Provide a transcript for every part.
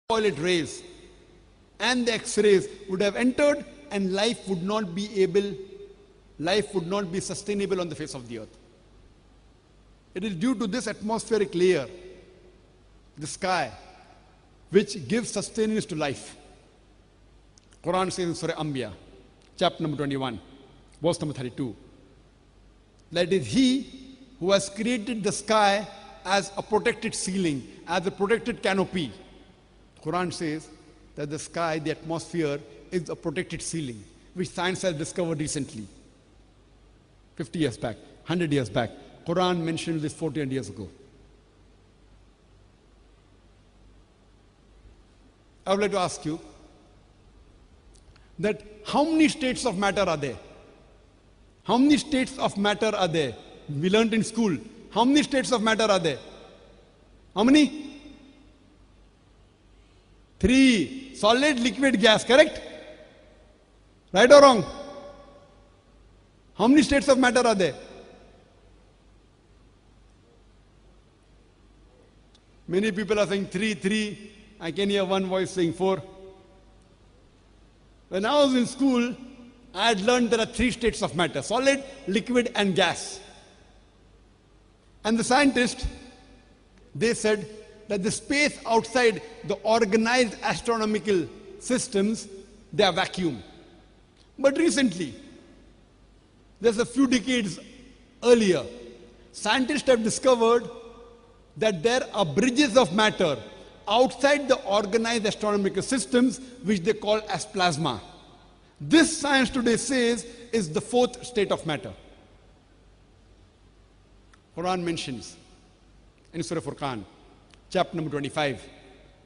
ultraviolet rays and the X-rays would have entered, and life would not be sustainable on the face of the earth. It is due to this atmospheric layer, the sky, which gives sustenance to life. Quran says in Surah Anbiya, chapter number 21, verse number 32, that it is He who has created the sky as a protected ceiling, as a protected canopy. Quran says that the sky, the atmosphere, is a protected ceiling, which science has discovered recently. 50 years back, 100 years back. Quran mentioned this 400 years ago. I would like to ask you that how many states of matter are there? How many states of matter are there? We learned in school. How many states of matter are there? How many? 3. Solid, liquid, gas, correct? Right or wrong? How many states of matter are there? Many people are saying 3. I can hear one voice saying 4. When I was in school, I had learned there are 3 states of matter: solid, liquid, and gas. And the scientists, they said that the space outside the organized astronomical systems, they are vacuum. But recently, there's a few decades earlier, scientists have discovered that there are bridges of matter outside the organized astronomical systems, which they call as plasma. This science today says is the 4th state of matter. Quran mentions in Surah Furqan, chapter number 25,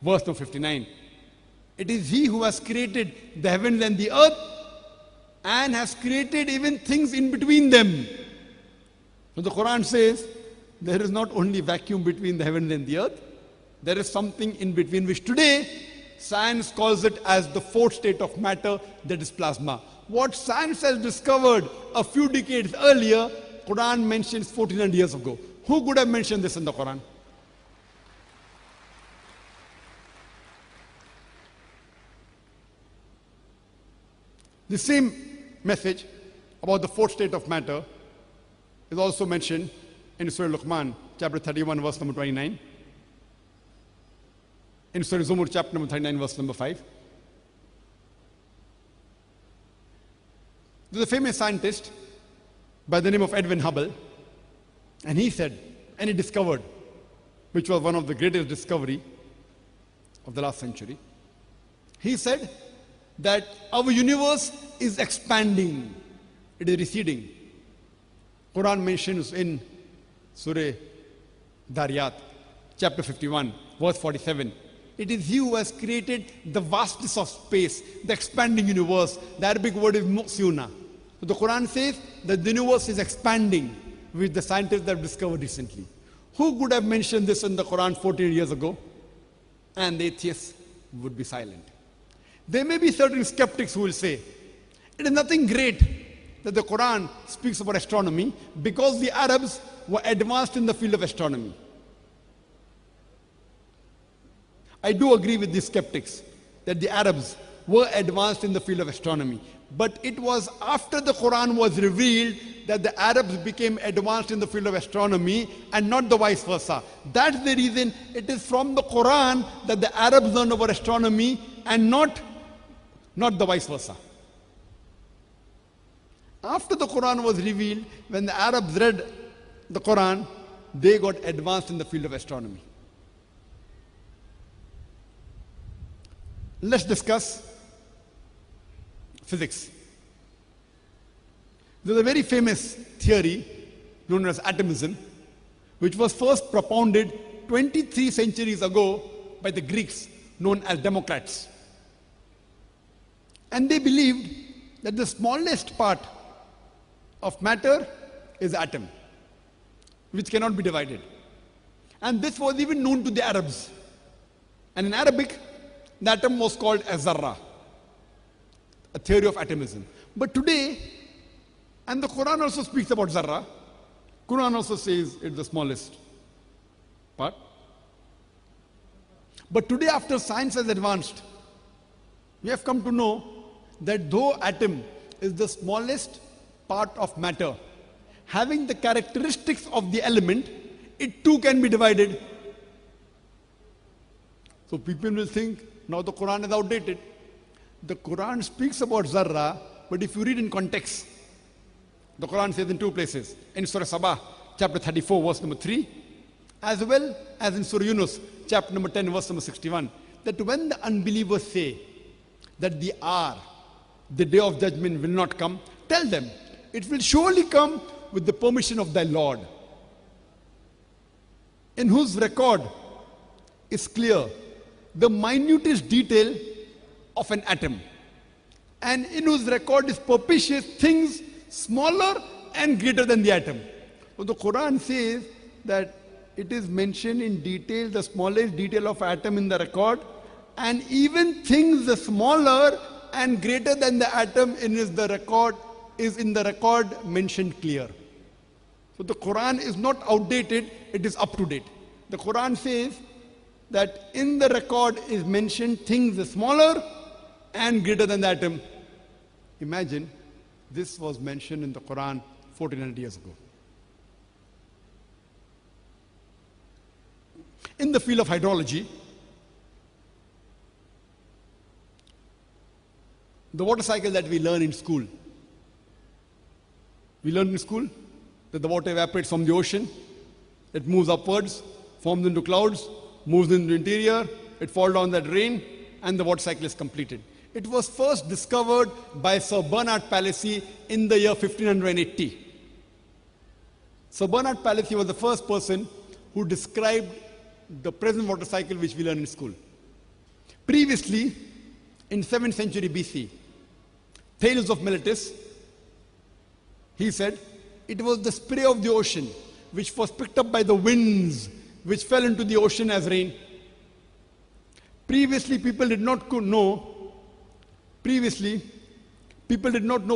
verse number 59, it is He who has created the heavens and the earth and has created even things in between them. So the Quran says there is not only vacuum between the heavens and the earth, there is something in between, which today science calls it as the 4th state of matter, that is plasma. What science has discovered a few decades earlier, Quran mentions 1400 years ago. Who could have mentioned this in the Quran? The same message about the 4th state of matter is also mentioned in Surah Luqman, chapter 31, verse number 29. In Surah Zumur, chapter number 39, verse number 5. There's a famous scientist by the name of Edwin Hubble, and he said, and he discovered, which was one of the greatest discovery of the last century. He said that our universe is expanding, it is receding. Quran mentions in Surah Dariyat, chapter 51, verse 47, it is He who has created the vastness of space, the expanding universe. The Arabic word is mu'siyuna. So the Quran says that the universe is expanding, which the scientists have discovered recently. Who could have mentioned this in the Quran 14 years ago? And the atheists would be silent. There may be certain skeptics who will say, it is nothing great that the Quran speaks about astronomy because the Arabs were advanced in the field of astronomy. I do agree with these skeptics that the Arabs were advanced in the field of astronomy. But it was after the Quran was revealed that the Arabs became advanced in the field of astronomy and not the vice versa. That's the reason it is from the Quran that the Arabs learned about astronomy and not the vice versa. After the Quran was revealed, when the Arabs read the Quran, they got advanced in the field of astronomy. Let's discuss physics. There's a very famous theory known as atomism, which was first propounded 23 centuries ago by the Greeks, known as Democrats. And they believed that the smallest part of matter is atom, which cannot be divided. And this was even known to the Arabs. And in Arabic, the atom was called as zarra, a theory of atomism. But today, and the Quran also speaks about zarra, Quran also says it's the smallest part. But today, after science has advanced, we have come to know that though atom is the smallest part of matter, having the characteristics of the element, it too can be divided. So people will think, now the Quran is outdated. The Quran speaks about zarra, but if you read in context, the Quran says in two places, in Surah Sabah, chapter 34, verse number 3, as well as in Surah Yunus, chapter number 10, verse number 61, that when the unbelievers say that the hour, the day of judgment will not come, tell them, it will surely come with the permission of thy Lord, in whose record is clear the minutest detail of an atom, and in whose record is propitious things smaller and greater than the atom. So the Quran says that it is mentioned in detail, the smallest detail of atom in the record, and even things the smaller and greater than the atom is in the record mentioned clear. So the Quran is not outdated, it is up to date. The Quran says that in the record is mentioned things smaller and greater than the atom. Imagine this was mentioned in the Quran 1400 years ago. In the field of hydrology, the water cycle that we learn in school. We learn in school that the water evaporates from the ocean, it moves upwards, forms into clouds, moves into the interior, it falls down that rain, and the water cycle is completed. It was first discovered by Sir Bernard Palissy in the year 1580. Sir Bernard Palissy was the first person who described the present water cycle which we learn in school. Previously, in 7th century BC, Thales of Miletus, he said, it was the spray of the ocean which was picked up by the winds which fell into the ocean as rain. Previously, people did not know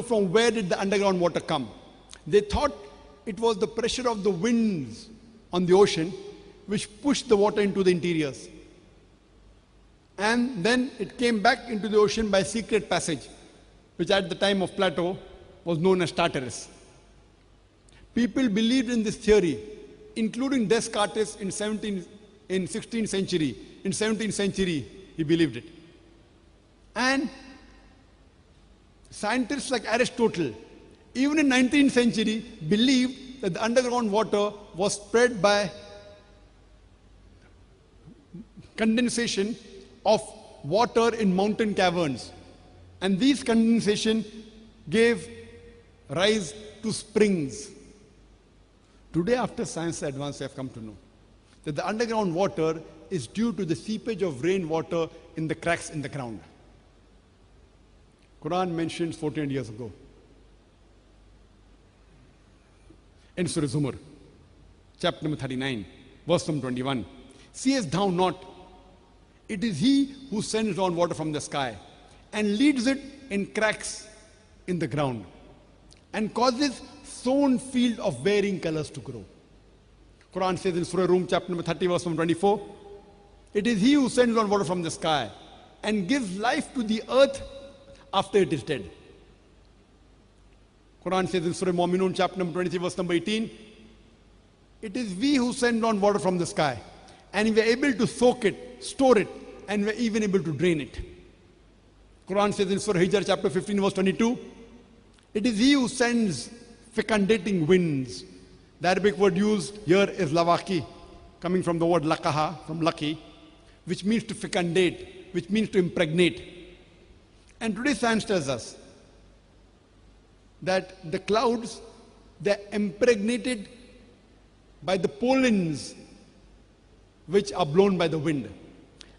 from where did the underground water come. They thought it was the pressure of the winds on the ocean which pushed the water into the interiors. And then it came back into the ocean by secret passage, which at the time of Plato was known as Tartarus. People believed in this theory, including Descartes in 16th century. In 17th century, he believed it. And scientists like Aristotle, even in 19th century, believed that the underground water was spread by condensation of water in mountain caverns. And these condensation gave rise to springs. Today, after science advance, we have come to know that the underground water is due to the seepage of rainwater in the cracks in the ground. Quran mentions 14 years ago. In Surah Zumar, chapter number 39, verse number 21. Seest thou not? It is He who sends down water from the sky and leads it in cracks in the ground and causes sown field of varying colors to grow. Quran says in Surah Rum, chapter number 30, verse number 24, it is He who sends down water from the sky and gives life to the earth after it is dead. Quran says in Surah Mu'minun, chapter number 23, verse number 18, it is we who send down water from the sky, and we are able to soak it, store it, and we are even able to drain it. Quran says in Surah Hijr, chapter 15, verse 22, it is He who sends fecundating winds. The Arabic word used here is lawaki, coming from the word lakaha, from lucky, which means to fecundate, which means to impregnate. And today science tells us that the clouds, they're impregnated by the pollens which are blown by the wind.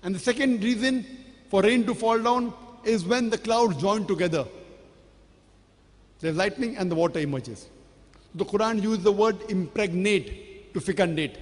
And the second reason for rain to fall down is when the clouds join together. There's lightning and the water emerges. The Quran used the word impregnate to fecundate.